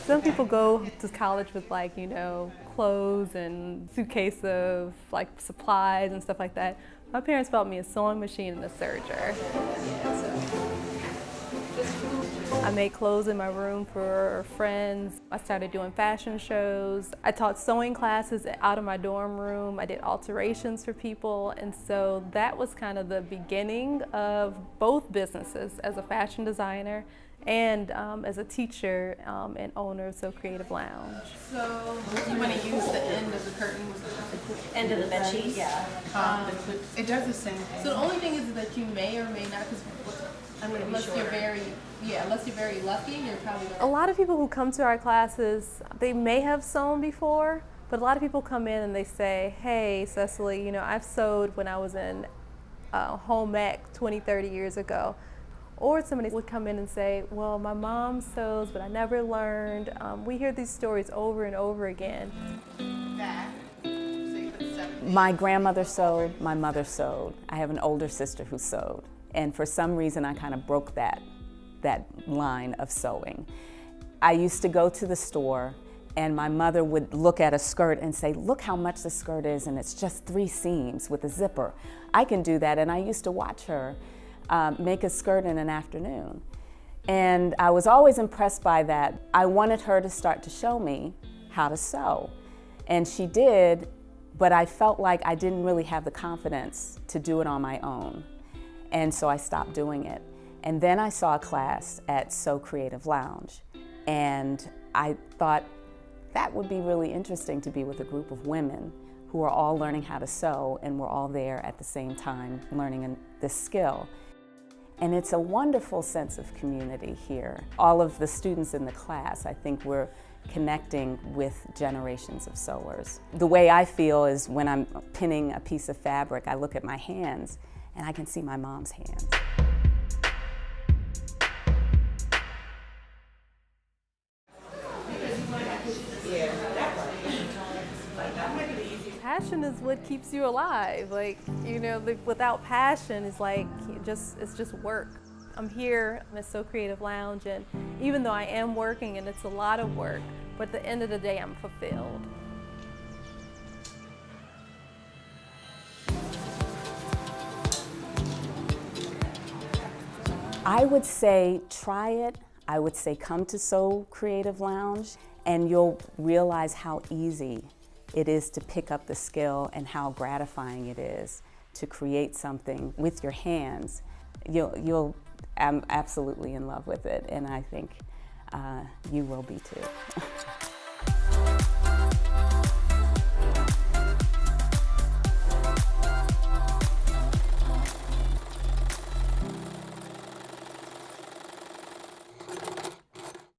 Some people go to college with like, clothes and suitcase of like supplies and stuff like that. My parents bought me a sewing machine and a serger. I made clothes in my room for friends. I started doing fashion shows. I taught sewing classes out of my dorm room. I did alterations for people. And so that was kind of the beginning of both businesses as a fashion designer and as a teacher and owner of So Creative Lounge. So you want to use the end of the curtain? End of the bed sheet, yeah. It does the same thing. So the only thing is that you may or may not, because unless you're very lucky, you're probably going to. A lot of people who come to our classes, they may have sewn before, but a lot of people come in and they say, hey, Cecilly, I've sewed when I was in home ec 20, 30 years ago. Or somebody would come in and say, well, my mom sews, but I never learned. We hear these stories over and over again. My grandmother sewed, my mother sewed. I have an older sister who sewed. And for some reason, I kind of broke that line of sewing. I used to go to the store and my mother would look at a skirt and say, look how much the skirt is, and it's just 3 seams with a zipper. I can do that, and I used to watch her make a skirt in an afternoon. And I was always impressed by that. I wanted her to start to show me how to sew. And she did, but I felt like I didn't really have the confidence to do it on my own. And so I stopped doing it. And then I saw a class at So Creative Lounge. And I thought that would be really interesting to be with a group of women who are all learning how to sew, and we're all there at the same time learning this skill. And it's a wonderful sense of community here. All of the students in the class, I think we're connecting with generations of sewers. The way I feel is when I'm pinning a piece of fabric, I look at my hands and I can see my mom's hands. Passion is what keeps you alive. Without passion, it's just work. I'm here at So Creative Lounge, and even though I am working and it's a lot of work, but at the end of the day, I'm fulfilled. I would say try it. I would say come to So Creative Lounge, and you'll realize how easy it is to pick up the skill and how gratifying it is to create something with your hands. I'm absolutely in love with it, and I think you will be too.